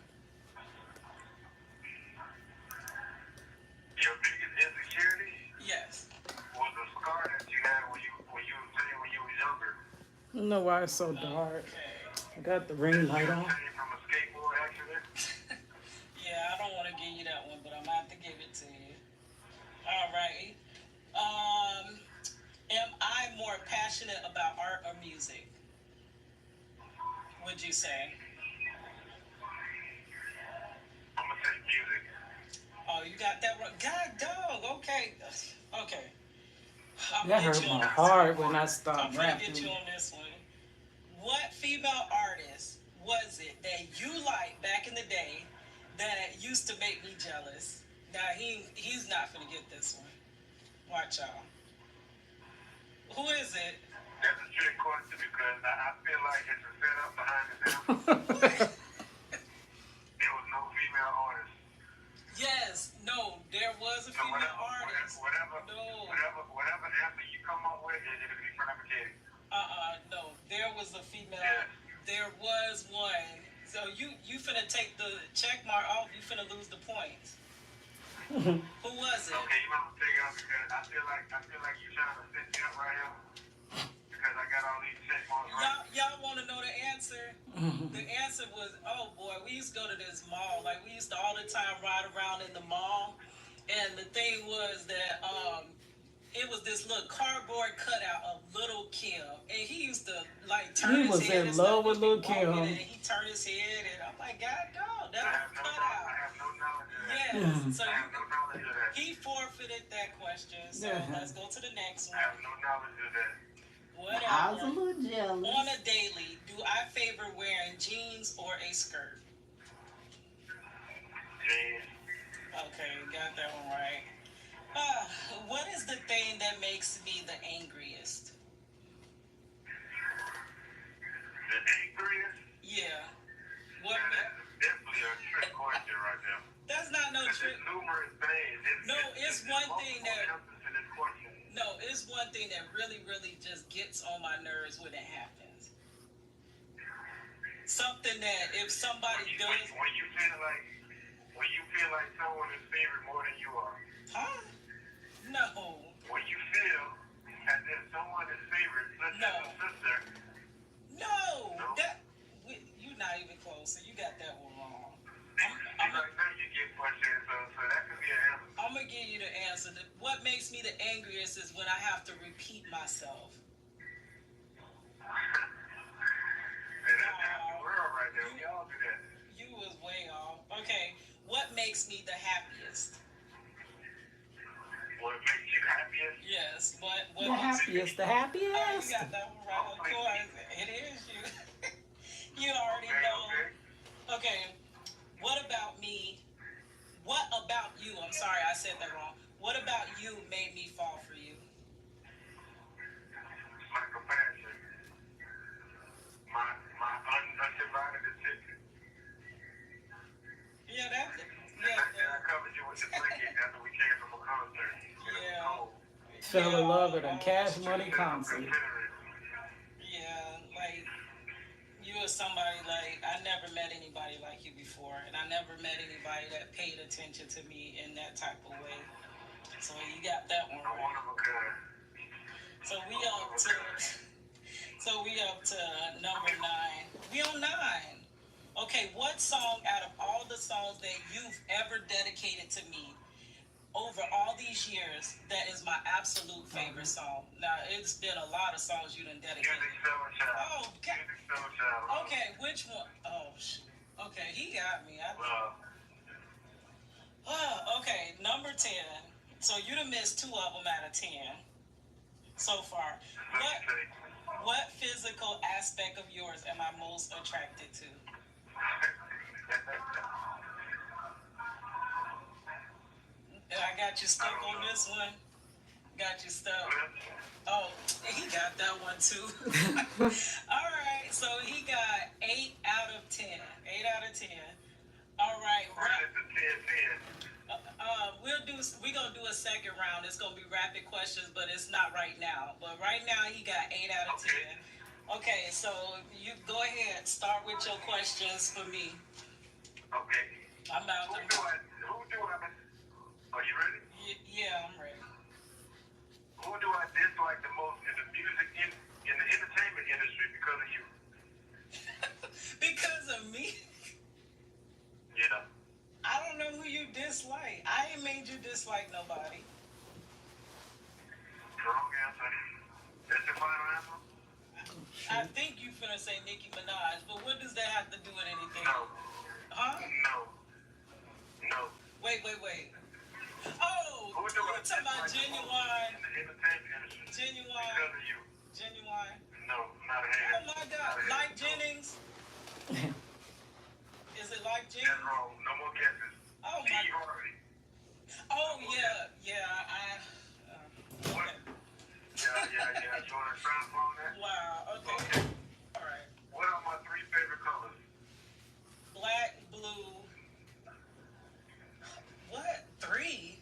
Your biggest insecurity Yes. was the scar that you had when you was younger. I don't know why it's so dark. Okay. I got the ring light You on. came from a skateboard accident. Yeah, I don't want to give you that one, but I'm about to give it to you. All right. Am I more passionate about art or music? Would you say? I'm gonna say music. Oh, you got that one. God dog. Okay. Okay. I'm That gonna get hurt you on my this. heart when I I'm stopped gonna get rapping. you on this one. What female artist was it that you liked back in the day that used to make me jealous? Now he's not gonna get this one. Watch y'all. Who is it? That's a trick question because I feel like it's a setup behind this answer. There was no female artist. Yes, no, there was a So female artist. No. whatever answer you come up with, it'll be fabricated. No, there was a female. Yeah. There was one. So you finna take the check mark off. You finna lose the points. Who was it? Okay, you want to take it off because I feel like you're trying to set me up right here because I got all these check marks right. Y'all want to know the answer? The answer was, oh boy, we used to go to this mall. Like we used to all the time ride around in the mall, and the thing was that it was this little cardboard cutout of Little Kim, and he used to like turn He his was head. in love with Lil' Kim. Kim. And he turned his head, and I'm like, God, dog, that's I a have no cutout. knowledge of that. Yes. So I have no knowledge of that. he forfeited that question. So Yeah. let's go to the next I have one. no knowledge of that. I was a Whatever. little jealous. On a daily, do I favor wearing jeans or a skirt? Jeez. Okay, got that one right. What is the thing that makes me the angriest? The angriest? Yeah. What? Now, that's definitely a trick question right there. That's not no Because trick. there's numerous things. No, it's one thing that- multiple answers to this question. No, it's one thing that really, really just gets on my nerves when it happens. Something that if somebody does, When you feel like someone is favored more than you are. huh? No, When you feel as if someone is favored, such No. as a sister, no, No? you're not even close. So you got that one wrong. like now you get frustrated, so that could be an answer. I'm gonna give you the answer. What makes me the angriest is when I have to repeat myself. And that's the world right there. We all do that. You was way off. Okay, what makes me the happiest? What makes you happiest? Yes, what The makes happiest, the Oh, you happiest. got that one right. Of course, it is you. You already Okay, know. okay. Okay, what about me? What about you? I'm sorry, I said that wrong. What about you made me fall for you? My compassion. My undivided attention. Yeah, that's And I covered you with the blanket after we came from a concert. Yeah. Fell in love at a Cash Money concert. Yeah, like you were somebody like I never met anybody like you before, and I never met anybody that paid attention to me in that type of way. So you got that one I'm one right. of a kind. So we up to number 9. We on 9. Okay, what song out of all the songs that you've ever dedicated to me over all these years, that is my absolute favorite song? Now, it's been a lot of songs you done dedicated. Music Summer Child. Oh, God. Music Summer Child. Okay, which one? Oh, shoot. Okay, he got me. Okay, number 10. So you done missed 2 of them out of 10 so far. What physical aspect of yours am I most attracted to? I got you stuck on this one. Got you stuck. Oh, he got that one too. All right, so he got 8 out of 10. 8 out of 10. All All right. Versus the 10-10. We gonna do a second round. It's gonna be rapid questions, but it's not right now. But right now he got 8 out of 10. Okay, so you go ahead. Start with your questions for me. Okay. I'm out. Who do I? Are you ready? Yeah, I'm ready. Who do I dislike the most in the music in the entertainment industry because of you? Because of me? Yeah. I don't know who you dislike. I ain't made you dislike nobody. Wrong answer. That's your final answer? I think you finna say Nicki Minaj, but what does that have to do with anything? No. Huh? No. Wait. Oh, Who do you I talking about dislike the most Genuine? in the entertainment industry Genuine. because of you? Genuine. No, not a Oh hand. my God, Not a hand. Like Jennings? Is it Like That's Jennings? wrong. No more guesses. Oh Steve my. Harvey. Oh yeah. What? Okay. Yeah. You want to expound on that? Wow. Okay. Okay. All right. What are my 3 favorite colors? Black, blue. What? 3?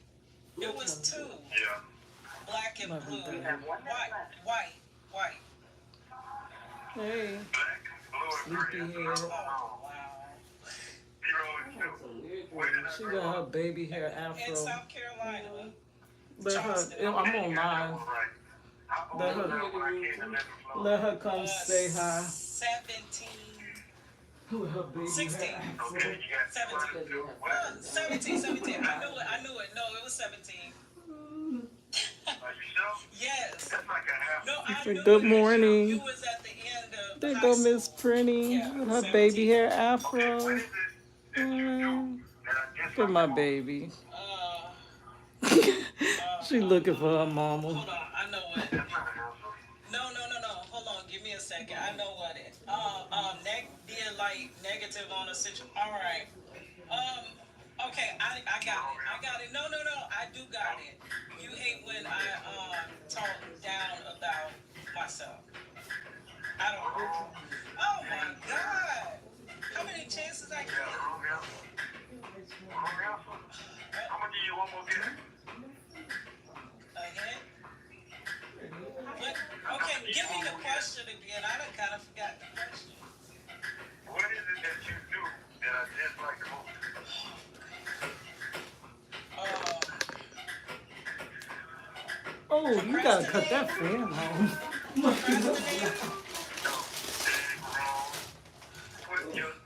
It was 2. Yeah. Black and blue. You have 1 minute left. White. Hey. Black, blue, and green. Sleepyhead. That's Oh, wrong. wow. 0 and 2. Where did I She grow got her up? baby hair In afro. South Carolina. Let her. I'm You got that online. one right. How old Let was her- I when I came to live in Florida? Let her come say hi. 17. With her baby 16. hair Okay, you got 2 out of 2. What? 17. I knew it. No, it was 17. Are you sure? Yes. That's like a half. No, She I said, knew "Good it. morning." You was at the end of There high go school. Miss Prinny Yeah, with her 17. baby hair Okay, what afro. is it that you do that I dislike Look at my the most? baby. Uh, She looking for her hold mama. on. I know what. That's not an answer. No. Hold on. Give me a second. I know what it. Being like negative on a situation. All right. Okay. I got it. No. I do got it. You hate when I talk down about myself. I don't. Oh my God. How many chances I You got get? the wrong answer. Wrong answer. I'm gonna give you one more guess. Again? What? Okay, give me the question again. I done kind of forgot the question. What is it that you do that I dislike the most? Oh, you gotta cut that fan off. Procrastinating? No, that is wrong.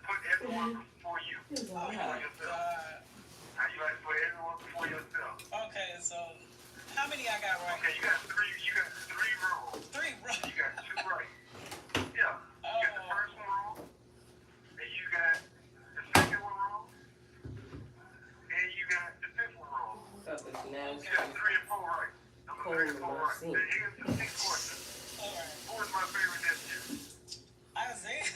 Put everyone before you. Oh my Before yourself. God. How you like to put everyone before yourself? Okay, so how many I got right? Okay, you got three wrong. 3 right. You got 2 right. Yeah. You got the first one wrong. And you got the second one wrong. And you got the 5th one wrong. You got 3 and 4 right. Number 3 and 4 right. Now here's the 6th question. All right. Who is my favorite this year? Isaiah.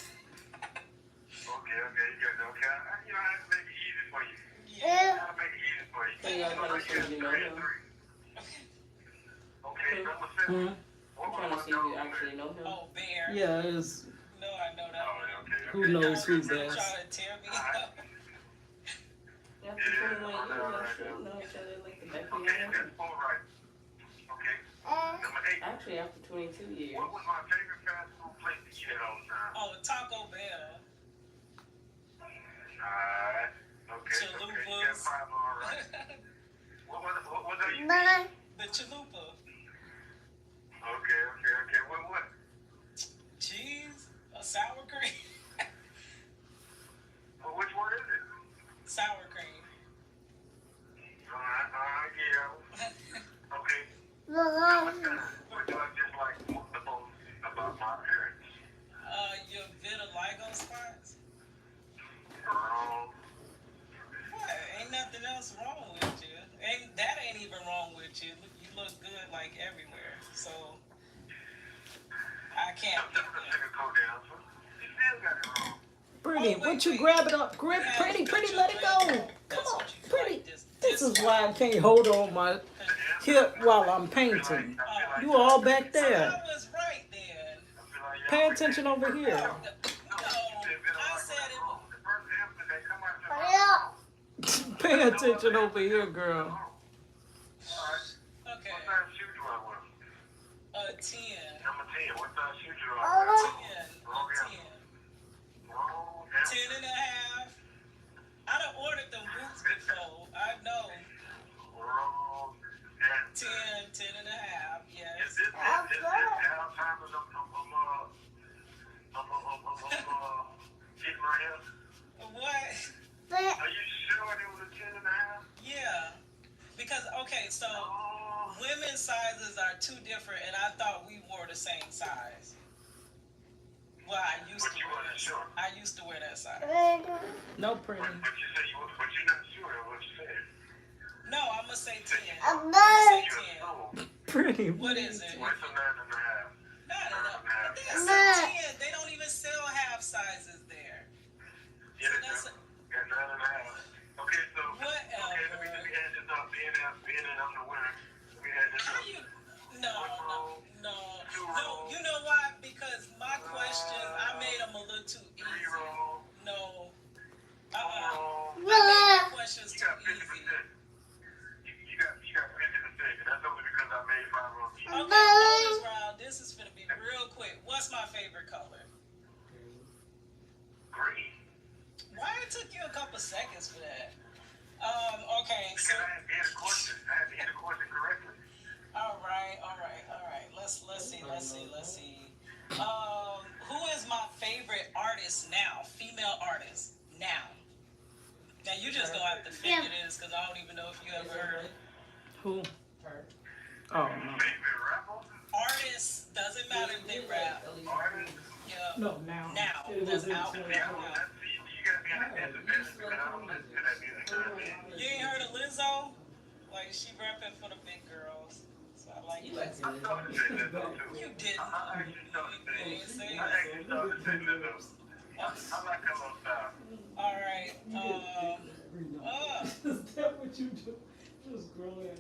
Okay, you got it. Okay, I have to make it easy for you. Yeah. I'll make it easy for you. So y'all trying to see if you know 3 and him? 3. Okay, number 7. What Trying was to see my if you dog actually name? know him. Oh, Bear. Yeah, it's No, I know that one. Oh, okay. who knows who Trying best. to tear me up. After 21 years, y'all should know each other like the back of your Okay, you hand. got 4 right. Okay. Number 8. Actually, after 22 years. What was my favorite fast food place to eat at all the time? Oh, Taco Bell. Alright. Okay, you got Chalupas. 5 all right. What are you? The chalupa. Okay. What? Cheese. A sour cream. Well, which one is it? Sour cream. Yeah. Okay. What do I dislike the most about my appearance? Your vitiligo spots. Wrong. What? Ain't nothing else wrong with you. Ain't even wrong with you. You look good like everywhere. So I can't. I'm just gonna take a go down. So you still got it wrong. Pretty, Oh, once you wait. grab it up, grip, Yeah, pretty, that's pretty, what let you it go. like. Come That's on, what you pretty. like, This is dislike. why I can't hold on my hip while I'm painting. You all back So there. I was right then. Pay attention over here. No, I said it. The first answer that come out your mouth pay attention over here, girl. Alright. Okay. What size shoe do I wear? 10. Number 10. What size shoe do I wear? 10. Wrong 10. answer. Wrong answer. 10 and a half. I done ordered them boots before. I know. Wrong answer. 10 and a half. Is Yes. this Alzheimer's? Getting my hair? What? Are you sure it was a 10 and a half? Yeah. Because, okay, so Oh. women's sizes are too different, and I thought we wore the same size. Well, I used But to you wear wasn't that. sure. I used to wear that size. No pretty. But you said but you're not sure of what you said. No, I'm gonna say 10. You're Say 10. sold. Pretty. What is it? What's a 9 and a half? Not enough. But they No. sell 10. They don't even sell half sizes there. Yeah, So they that's do. Got 9 and a half. Okay, so Whatever. okay, let me add this up. Being in I'm the winner. Let me add this How up. you? No. No. You know why? Because my questions, I made them a little too 3 easy. roll. No. 4 roll. I made the questions You too got 50%. easy. You got 50%. And that's only because I made 5 rolls. Okay, bonus round. This is gonna be real quick. What's my favorite color? Green. Why it took you a couple seconds for that? Okay, so Because I had to hear the question. I had to hear the question correctly. all right. Let's see. Who is my favorite artist now? Female artist now. Now you just gonna have to figure this because I don't even know if you ever heard it. Who? Oh, no. Favorite rapper? Artists doesn't matter if they rap. Artist? Yeah. No, now. Now It was that's in out. 20. Yeah, now. that's, you gotta be independent because I don't listen to that music. You know what I mean? You ain't heard of Lizzo? Like she rapping for the big girls. So I like it. I started to say Lizzo too. You didn't. I actually started to You didn't say say I it. actually started to say Lizzo. I like her little style. All right. Is that what you do? Just growing.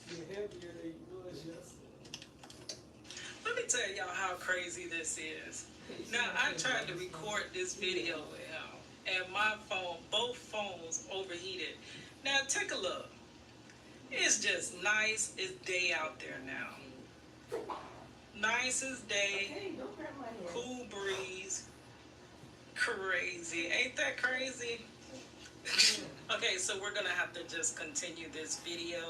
You're heavier than you was yesterday. Let me tell y'all how crazy this is. Now I tried to record this video and my phone, both phones overheated. Now take a look. It's just nice as day out there now. Nice as day, cool breeze, crazy. Ain't that crazy? Okay, so we're gonna have to just continue this video.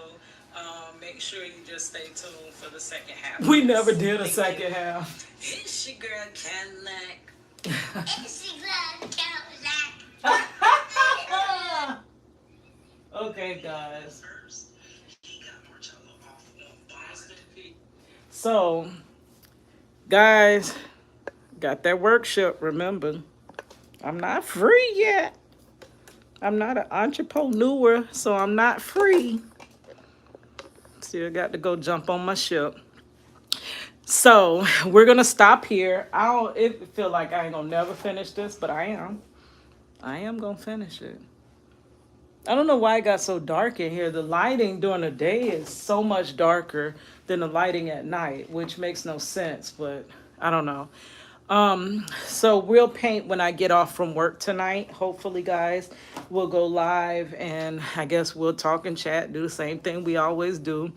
Make sure you just stay tuned for the second half. We never did a Thank second you. half. It's your girl Cadillac. Okay, guys. So, guys, got that workshop, remember. I'm not free yet. I'm not an entrepreneur, so I'm not free. Still got to go jump on my ship. So, we're going to stop here. It feel like I ain't going to never finish this, but I am. I am going to finish it. I don't know why it got so dark in here. The lighting during the day is so much darker than the lighting at night, which makes no sense, but I don't know. So we'll paint when I get off from work tonight. Hopefully, guys, we'll go live and I guess we'll talk and chat, do the same thing we always do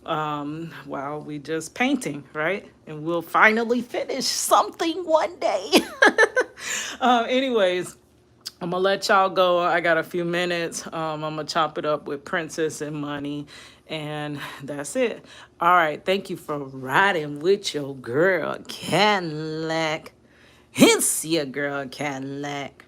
while we just painting, right? And we'll finally finish something one day. Anyways, I'm gonna let y'all go. I got a few minutes. I'm gonna chop it up with Princess and Money, and that's it. All right, thank you for riding with your girl Cadillac. It's your girl Cadillac.